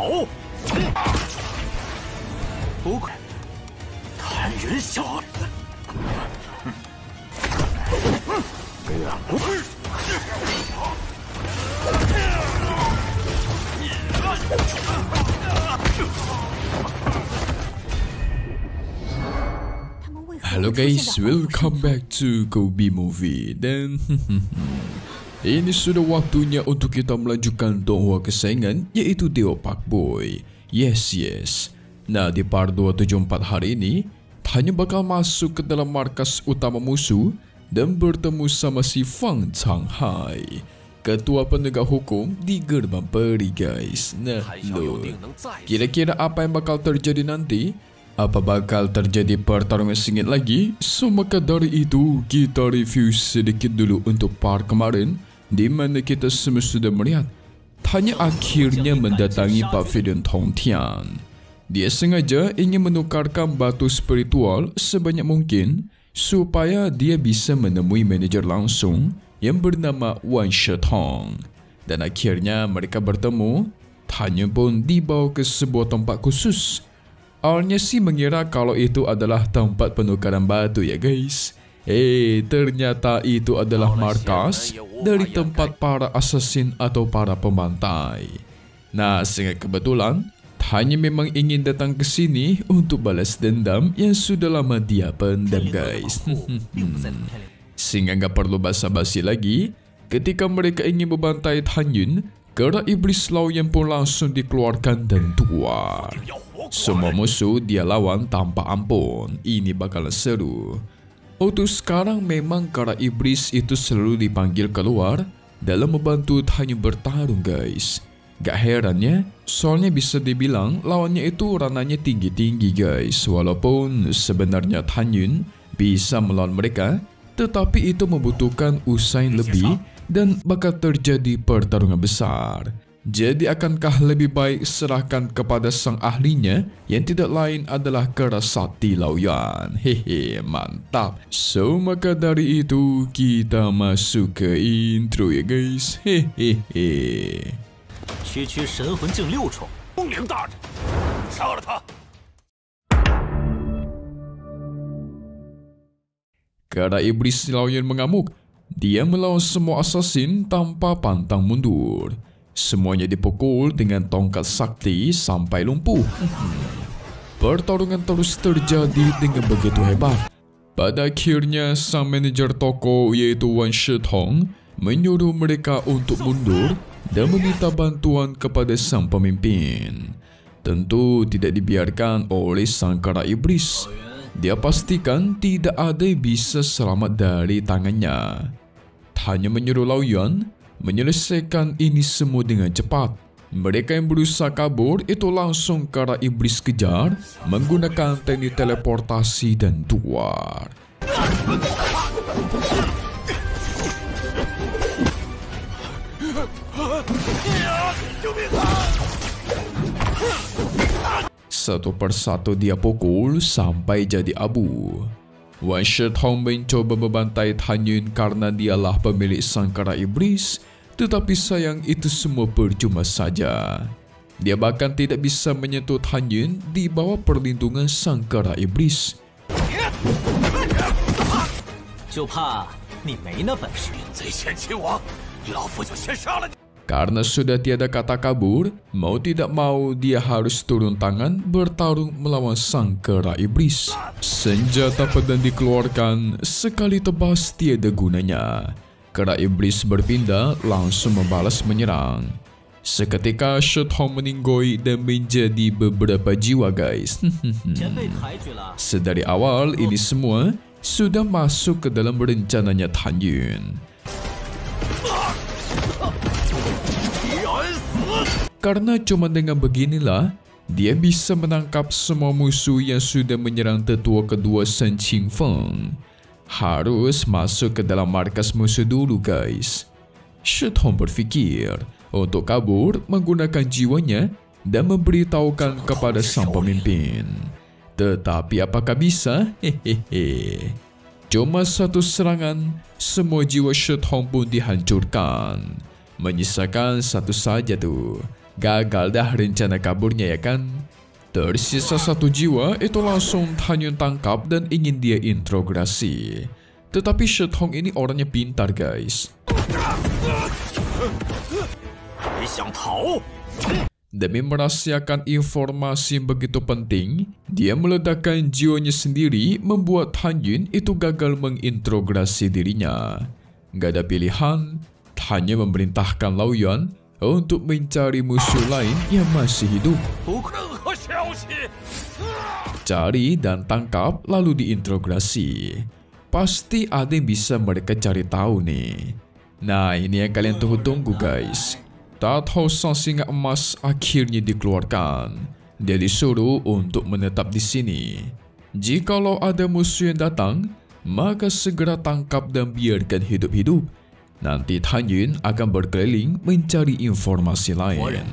走！不愧谭云下。 Halo guys, welcome back to Kobe Movie. Dan ini sudah waktunya untuk kita melanjutkan donghua kesayangan, yaitu Teo Pak Boy. Yes. Nah, di part 274 hari ini Tanya bakal masuk ke dalam markas utama musuh dan bertemu sama si Fang Changhai, ketua penegak hukum di Gerbang Peri guys. Nah lo, kira-kira apa yang bakal terjadi nanti? Apa bakal terjadi pertarungan sengit lagi? So maka dari itu kita review sedikit dulu untuk part kemarin, di mana kita semua sudah melihat Tanya akhirnya mendatangi Pavilion Tongtian. Dia sengaja ingin menukarkan batu spiritual sebanyak mungkin supaya dia bisa menemui manajer langsung yang bernama Wan Shetong. Dan akhirnya mereka bertemu. Tanya pun dibawa ke sebuah tempat khusus. Awalnya sih mengira kalau itu adalah tempat penukaran batu ya guys. Ternyata itu adalah markas dari tempat para assassin atau para pembantai. Nah, sangat kebetulan Tanya memang ingin datang ke sini untuk balas dendam yang sudah lama dia pendam guys. Sehingga gak perlu basa-basi lagi, ketika mereka ingin membantai Tanyun, kera iblis Laoyan pun langsung dikeluarkan dan keluar. Semua musuh dia lawan tanpa ampun. Ini bakalan seru. Untuk sekarang memang kera iblis itu selalu dipanggil keluar dalam membantu Tanyun bertarung guys. Gak herannya, soalnya bisa dibilang lawannya itu rananya tinggi-tinggi guys. Walaupun sebenarnya Tanyun bisa melawan mereka, tetapi itu membutuhkan usaha yang lebih dan bakal terjadi pertarungan besar. Jadi akankah lebih baik serahkan kepada sang ahlinya yang tidak lain adalah kera sakti Laoyan. Hehe, mantap. So maka dari itu kita masuk ke intro ya guys. Hehehe. 区区神魂境6重，通灵大人，杀了他！ Kera iblis Laoyan mengamuk. Dia melawan semua assassin tanpa pantang mundur. Semuanya dipukul dengan tongkat sakti sampai lumpuh. Pertarungan terus terjadi dengan begitu hebat. Pada akhirnya sang manajer toko yaitu Wan Shetong menyuruh mereka untuk mundur dan meminta bantuan kepada sang pemimpin. Tentu tidak dibiarkan oleh sang kera iblis. Dia pastikan tidak ada yang bisa selamat dari tangannya. Tanya menyuruh Laoyan menyelesaikan ini semua dengan cepat. Mereka yang berusaha kabur itu langsung kera iblis kejar menggunakan teknik teleportasi dan keluar. Satu persatu dia pukul sampai jadi abu. Wan Shetong mencoba membantai Tanyun karena dialah pemilik sang kera iblis, tetapi sayang itu semua percuma saja. Dia bahkan tidak bisa menyentuh Tanyun di bawah perlindungan sang kera iblis. Karena sudah tiada kata kabur, mau tidak mau dia harus turun tangan bertarung melawan sang kera iblis. Senjata pedang dikeluarkan, sekali tebas tiada gunanya. Kera iblis berpindah langsung membalas menyerang. Seketika Shetong meninggoy dan menjadi beberapa jiwa guys. Sedari awal ini semua sudah masuk ke dalam rencananya Tanyun. Karena cuma dengan beginilah dia bisa menangkap semua musuh yang sudah menyerang tetua kedua Shen Qingfeng. Harus masuk ke dalam markas musuh dulu guys. Shetong berfikir untuk kabur menggunakan jiwanya dan memberitahukan kepada sang pemimpin. Tetapi apakah bisa? Hehehe. Cuma satu serangan, semua jiwa Shetong pun dihancurkan. Menyisakan satu saja tuh. gagal dah rencana kaburnya ya kan. Tersisa satu jiwa itu langsung Tan Yun tangkap dan ingin dia interogasi. Tetapi Shet Hong ini orangnya pintar guys. Demi merahasiakan informasi begitu penting, dia meledakkan jiwanya sendiri membuat Tan Yun itu gagal menginterogasi dirinya. Gak ada pilihan, hanya memerintahkan Lao Yuan untuk mencari musuh lain yang masih hidup. Cari dan tangkap lalu diinterogasi. Pasti ada yang bisa mereka cari tahu nih. Nah, ini yang kalian tunggu-tunggu guys. Tato sang singa emas akhirnya dikeluarkan. Dia disuruh untuk menetap di sini. Jikalau ada musuh yang datang, maka segera tangkap dan biarkan hidup-hidup. Nanti Tan Yun akan berkeliling mencari informasi lain.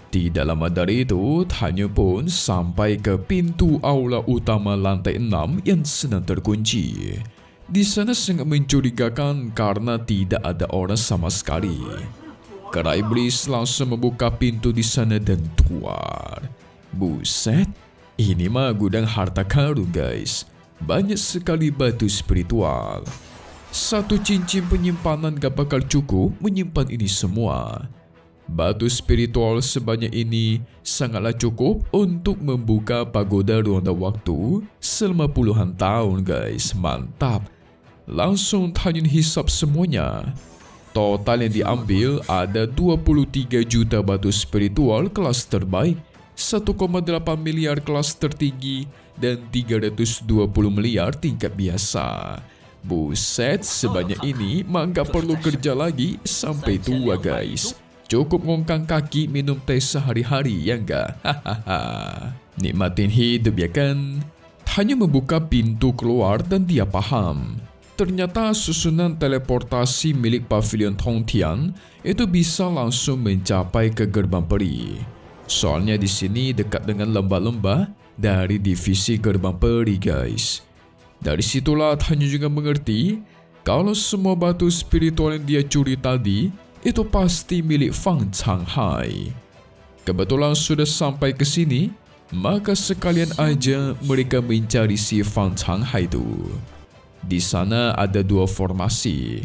Tidak lama dari itu, Tan Yun pun sampai ke pintu aula utama lantai 6 yang sedang terkunci. Di sana sangat mencurigakan karena tidak ada orang sama sekali. Kera iblis langsung membuka pintu di sana dan keluar. Buset, ini mah gudang harta karun guys. Banyak sekali batu spiritual. Satu cincin penyimpanan gak bakal cukup menyimpan ini semua. Batu spiritual sebanyak ini sangatlah cukup untuk membuka pagoda ronda waktu selama puluhan tahun guys. Mantap. Langsung Tan Yun hisap semuanya. Total yang diambil ada 23 juta batu spiritual kelas terbaik, 1,8 miliar kelas tertinggi, dan 320 miliar tingkat biasa. Buset, sebanyak ini mak gak perlu kerja lagi sampai tua guys. Cukup ngongkang kaki minum teh sehari-hari ya enggak? Hahaha. Nikmatin hidup ya kan? Hanya membuka pintu keluar dan dia paham. Ternyata susunan teleportasi milik Pavilion Tongtian itu bisa langsung mencapai ke gerbang peri. Soalnya di sini dekat dengan lembah-lembah dari divisi gerbang peri guys. Dari situlah Tan Yun juga mengerti kalau semua batu spiritual yang dia curi tadi itu pasti milik Fang Changhai. Kebetulan sudah sampai ke sini, maka sekalian aja mereka mencari si Fang Changhai itu. Di sana ada dua formasi.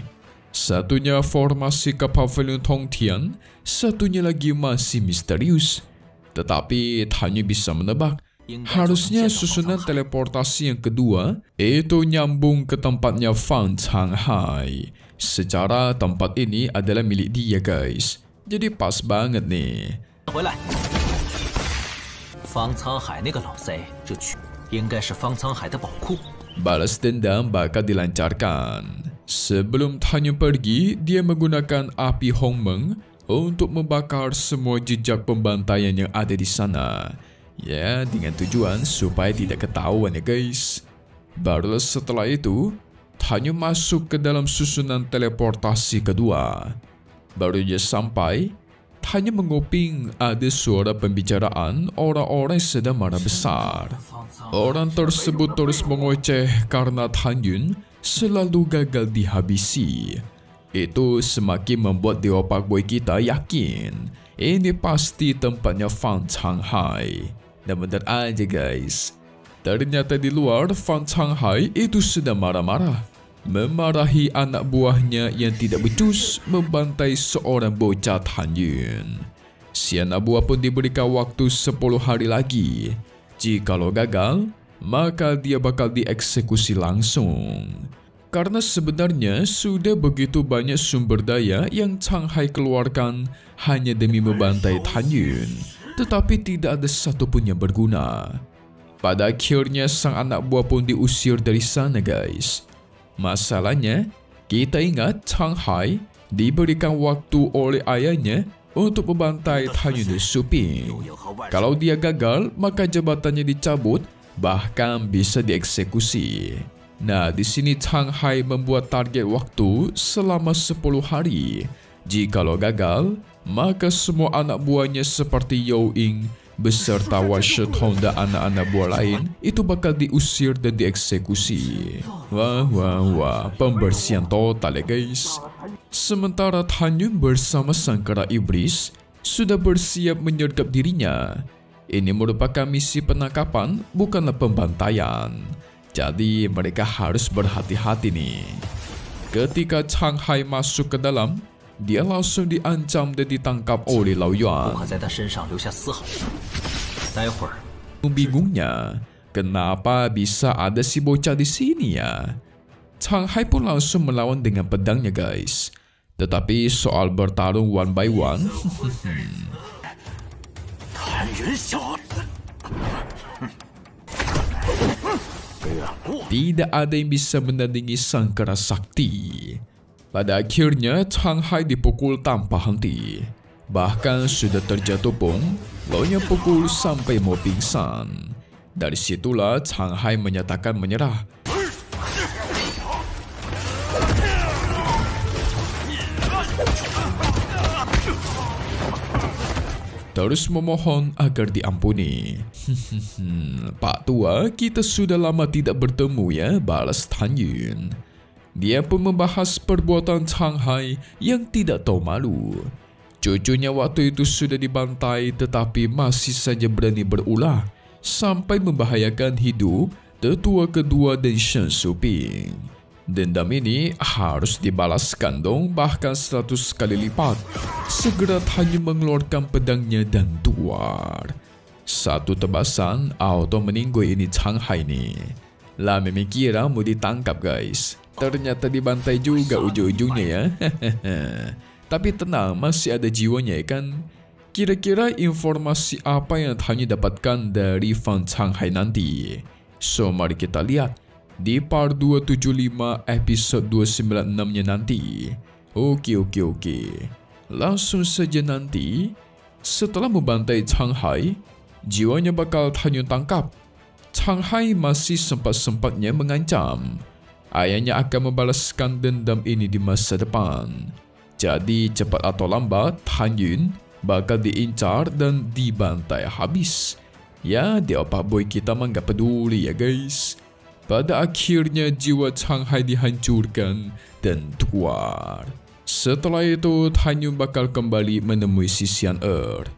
Satunya formasi ke Pavilion Tongtian, satunya lagi masih misterius. Tetapi Tan Yun bisa menebak, harusnya susunan teleportasi yang kedua itu nyambung ke tempatnya Fang Changhai. Secara tempat ini adalah milik dia guys. Jadi pas banget nih. Balas dendam bakal dilancarkan. Sebelum Tan Yun pergi, dia menggunakan api Hongmeng untuk membakar semua jejak pembantaian yang ada di sana. Ya, dengan tujuan supaya tidak ketahuan ya guys. Baru setelah itu, Tan Yun masuk ke dalam susunan teleportasi kedua. Baru dia sampai, Tan Yun menguping ada suara pembicaraan orang-orang yang sedang marah besar. Orang tersebut terus mengoceh karena Tan Yun selalu gagal dihabisi. Itu semakin membuat Dewa Pakboy kita yakin ini pasti tempatnya Fang Changhai. Dan benar aja guys, ternyata di luar Fang Changhai itu sedang marah-marah, memarahi anak buahnya yang tidak becus membantai seorang bocah Tan Yun. Si anak buah pun diberikan waktu 10 hari lagi. Jikalau gagal, maka dia bakal dieksekusi langsung. Karena sebenarnya sudah begitu banyak sumber daya yang Changhai keluarkan hanya demi membantai Tan Yun, tetapi tidak ada satupun yang berguna. Pada akhirnya sang anak buah pun diusir dari sana guys. Masalahnya, kita ingat Changhai diberikan waktu oleh ayahnya untuk membantai Tan Yun dan Su Ping. Kalau dia gagal, maka jabatannya dicabut, bahkan bisa dieksekusi. Nah, di sini Changhai membuat target waktu selama 10 hari. Jikalau gagal, maka semua anak buahnya seperti Yao Ying beserta Washet Hong dan anak-anak buah lain itu bakal diusir dan dieksekusi. Wah, pembersihan total ya guys. Sementara Tanyun bersama sang kera iblis sudah bersiap menyergap dirinya. Ini merupakan misi penangkapan, bukanlah pembantaian. Jadi mereka harus berhati-hati nih. Ketika Chang Hai masuk ke dalam, dia langsung diancam dan ditangkap oleh Lao Yuan. Bingungnya, kenapa bisa ada si bocah di sini ya? Chang Hai pun langsung melawan dengan pedangnya guys. Tetapi soal bertarung one by one, tidak ada yang bisa menandingi sang kera sakti. Pada akhirnya Chang Hai dipukul tanpa henti. Bahkan sudah terjatuh pun, Lao-nya pukul sampai mau pingsan. Dari situlah Chang Hai menyatakan menyerah. Terus memohon agar diampuni. Pak Tua, kita sudah lama tidak bertemu ya, balas Tanyun. Dia pun membahas perbuatan Chang Hai yang tidak tahu malu. Cucunya waktu itu sudah dibantai tetapi masih saja berani berulah sampai membahayakan hidup tetua kedua dan Shen Suping. Dendam ini harus dibalaskan dong, bahkan 100 kali lipat. Segera Tanyun mengeluarkan pedangnya dan tuar. Satu tebasan auto meninggoy ini Chang Hai nih. Lah memang kira mau ditangkap guys. Ternyata dibantai juga ujung-ujungnya ya. Tapi tenang, masih ada jiwanya ya kan. Kira-kira informasi apa yang Tanyun dapatkan dari Fan Chang Hai nanti? So mari kita lihat di part 275 episode 296-nya nanti. Oke. Langsung saja nanti, setelah membantai Chang Hai, jiwanya bakal Tanyun tangkap. Chang Hai masih sempat-sempatnya mengancam ayahnya akan membalaskan dendam ini di masa depan. Jadi cepat atau lambat Tanyun bakal diincar dan dibantai habis. Ya, dia Pak Boy kita mah gak peduli ya guys. Pada akhirnya jiwa Chang Hai dihancurkan dan tuar. Setelah itu Tanyun bakal kembali menemui sisian Earth.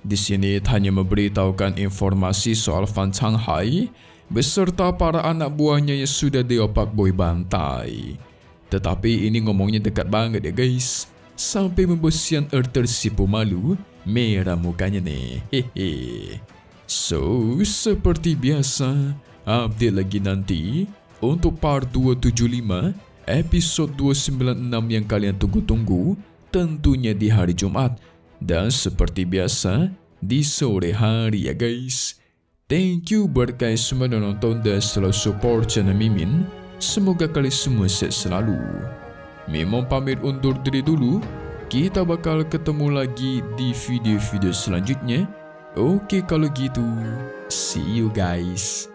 Di sini Tanyun memberitahukan informasi soal Fan Chang Hai beserta para anak buahnya yang sudah Pak Boy bantai. Tetapi ini ngomongnya dekat banget ya guys. Sampai membuat Sian Earth tersipu malu, merah mukanya nih. Hehe. So, seperti biasa, update lagi nanti untuk part 275 episode 296 yang kalian tunggu-tunggu, tentunya di hari Jumat. Dan seperti biasa, di sore hari ya guys. Thank you buat guys semua yang nonton dan selalu support channel Mimin. Semoga kalian semua sehat selalu. Mimin pamit undur diri dulu. Kita bakal ketemu lagi di video-video selanjutnya. Oke kalau gitu, see you guys.